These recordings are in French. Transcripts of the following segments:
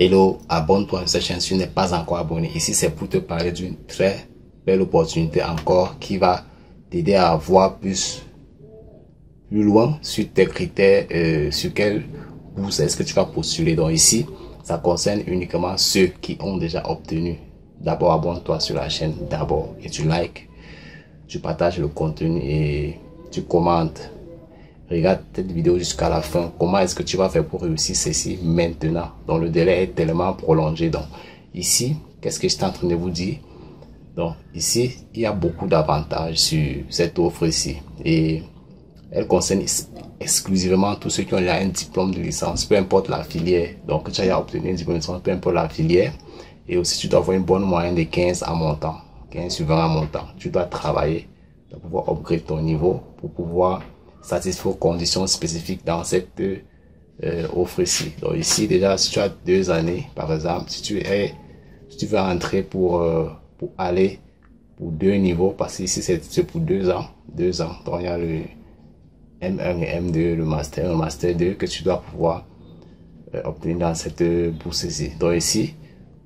Hello, abonne-toi à cette chaîne si tu n'es pas encore abonné. Ici, c'est pour te parler d'une très belle opportunité encore qui va t'aider à voir plus loin sur tes critères, sur quelle bourse est-ce que tu vas postuler. Donc ici, ça concerne uniquement ceux qui ont déjà obtenu. D'abord, abonne-toi sur la chaîne d'abord et tu likes, tu partages le contenu et tu commentes. Regarde cette vidéo jusqu'à la fin. Comment est-ce que tu vas faire pour réussir ceci maintenant? Donc le délai est tellement prolongé. Donc ici, qu'est-ce que je suis en train de vous dire? Donc ici, il y a beaucoup d'avantages sur cette offre ici. Et elle concerne exclusivement tous ceux qui ont déjà un diplôme de licence, peu importe la filière. Donc tu as obtenu un diplôme de licence, peu importe la filière. Et aussi, tu dois avoir une bonne moyenne de 15 à montant. 15 sur 20 à montant. Tu dois travailler pour pouvoir upgrade ton niveau, pour pouvoir satisfaire aux conditions spécifiques dans cette offre ici. Donc ici déjà, si tu as 2 années, par exemple, si tu veux entrer pour aller pour 2 niveaux, parce que ici c'est pour 2 ans, 2 ans. Donc il y a le M1 et M2, le master 2 que tu dois pouvoir obtenir dans cette bourse ici. Donc ici,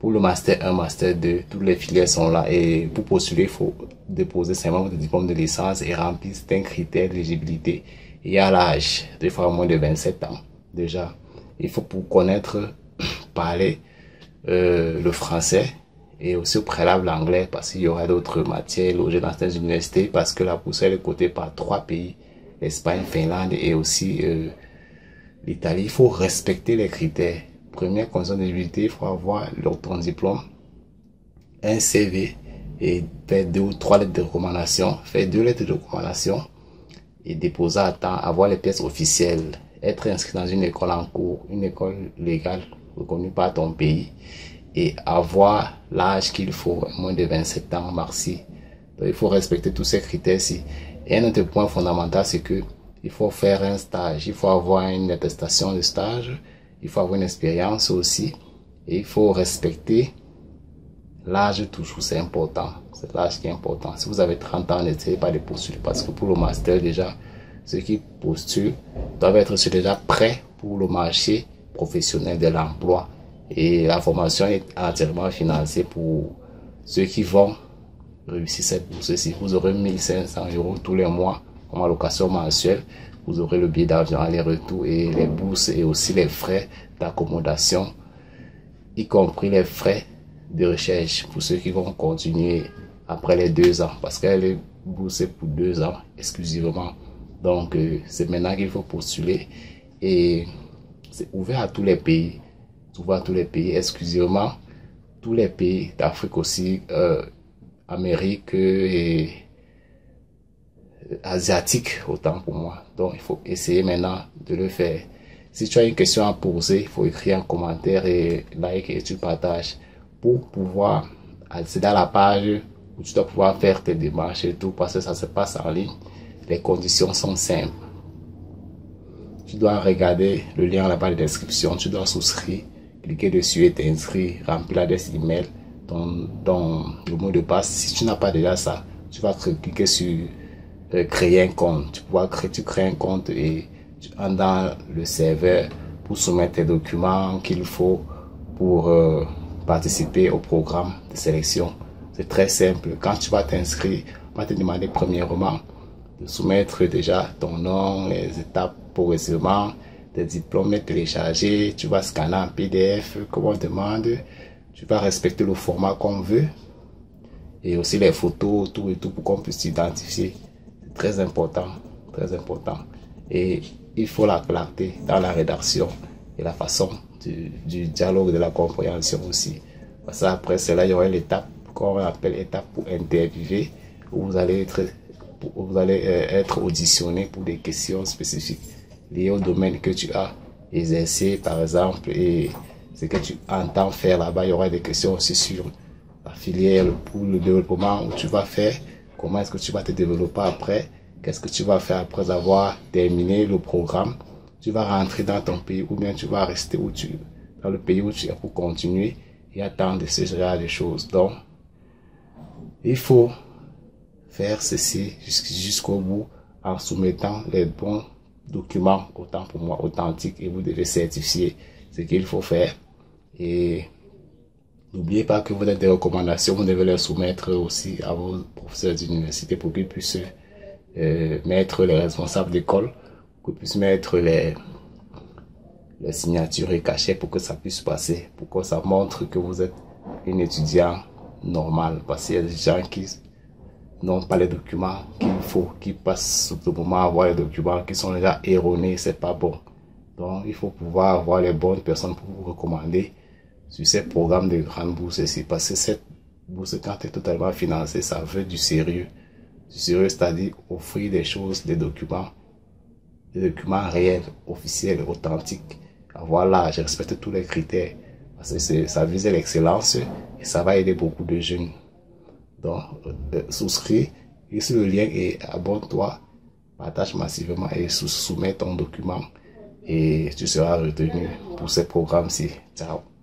pour le master 1, master 2, toutes les filières sont là et pour postuler, il faut déposer simplement votre diplôme de licence et remplir certains critères d'éligibilité. Il y a l'âge, des fois moins de 27 ans déjà. Il faut pour connaître, parler le français et aussi au préalable l'anglais parce qu'il y aura d'autres matières logées dans certaines universités parce que la bourse est cotée par 3 pays, l'Espagne, Finlande et aussi l'Italie. Il faut respecter les critères. Première condition d'éligibilité, il faut avoir ton diplôme, un CV et faire 2 ou 3 lettres de recommandation, faire 2 lettres de recommandation et déposer à temps, avoir les pièces officielles, être inscrit dans une école en cours, une école légale reconnue par ton pays et avoir l'âge qu'il faut, moins de 27 ans maxi. Donc, il faut respecter tous ces critères-ci. Et un autre point fondamental, c'est que il faut faire un stage, il faut avoir une attestation de stage. Il faut avoir une expérience aussi. Et il faut respecter l'âge toujours, c'est important. C'est l'âge qui est important. Si vous avez 30 ans, n'essayez pas de postuler. Parce que pour le master, déjà, ceux qui postulent doivent être déjà prêts pour le marché professionnel de l'emploi. Et la formation est entièrement financée pour ceux qui vont réussir cette bourse-ci. Vous aurez 1500 € tous les mois comme allocation mensuelle. Vous aurez le billet d'avion aller-retour et les bourses et aussi les frais d'accommodation, y compris les frais de recherche pour ceux qui vont continuer après les 2 ans. Parce qu'elle est boursée pour 2 ans exclusivement. Donc, c'est maintenant qu'il faut postuler. Et c'est ouvert à tous les pays. C'est ouvert à tous les pays, exclusivement tous les pays d'Afrique aussi, Amérique et asiatique autant pour moi. Donc il faut essayer maintenant de le faire. Si tu as une question à poser, il faut écrire un commentaire et like et tu partages pour pouvoir accéder à la page où tu dois pouvoir faire tes démarches et tout parce que ça se passe en ligne. Les conditions sont simples. Tu dois regarder le lien à la barre de description, tu dois souscrire, cliquer dessus et t'inscrire, remplir l'adresse email, le mot de passe. Si tu n'as pas déjà ça, tu vas cliquer sur créer un compte. Tu crées un compte et tu entres dans le serveur pour soumettre tes documents qu'il faut pour participer au programme de sélection. C'est très simple. Quand tu vas t'inscrire, on va te demander premièrement de soumettre déjà ton nom, les étapes progressivement, tes diplômes téléchargés, tu vas scanner en PDF comme on demande, tu vas respecter le format qu'on veut et aussi les photos, tout et tout pour qu'on puisse t'identifier. Très important, très important. Et il faut la clarté dans la rédaction et la façon du dialogue, de la compréhension aussi. Parce qu'après cela, il y aura l'étape qu'on appelle étape pour interviewer, où vous allez être auditionné pour des questions spécifiques liées au domaine que tu as exercé, par exemple, et ce que tu entends faire là-bas. Il y aura des questions aussi sur la filière, pour le développement, où tu vas faire. Comment est-ce que tu vas te développer après? Qu'est-ce que tu vas faire après avoir terminé le programme? Tu vas rentrer dans ton pays ou bien tu vas rester dans le pays où tu es pour continuer et attendre ce genre de choses. Donc, il faut faire ceci jusqu'au bout en soumettant les bons documents, autant pour moi, authentiques, et vous devez certifier ce qu'il faut faire. Et n'oubliez pas que vous avez des recommandations, vous devez les soumettre aussi à vos professeurs d'université pour qu'ils puissent mettre les responsables d'école, pour qu'ils puissent mettre les signatures et cachets pour que ça puisse passer, pour que ça montre que vous êtes un étudiant normal. Parce qu'il y a des gens qui n'ont pas les documents qu'il faut, qui passent tout le moment à avoir les documents qui sont déjà erronés, c'est pas bon. Donc il faut pouvoir avoir les bonnes personnes pour vous recommander sur ces programmes de grande bourse ici, parce que cette bourse, quand elle est totalement financée, ça veut du sérieux. Du sérieux, c'est-à-dire offrir des choses, des documents réels, officiels, authentiques. Avoir l'âge, respecter tous les critères. Parce que ça vise l'excellence et ça va aider beaucoup de jeunes. Donc, souscris, clique sur le lien et abonne-toi, partage massivement et soumets ton document et tu seras retenu pour ces programmes-ci. Ciao.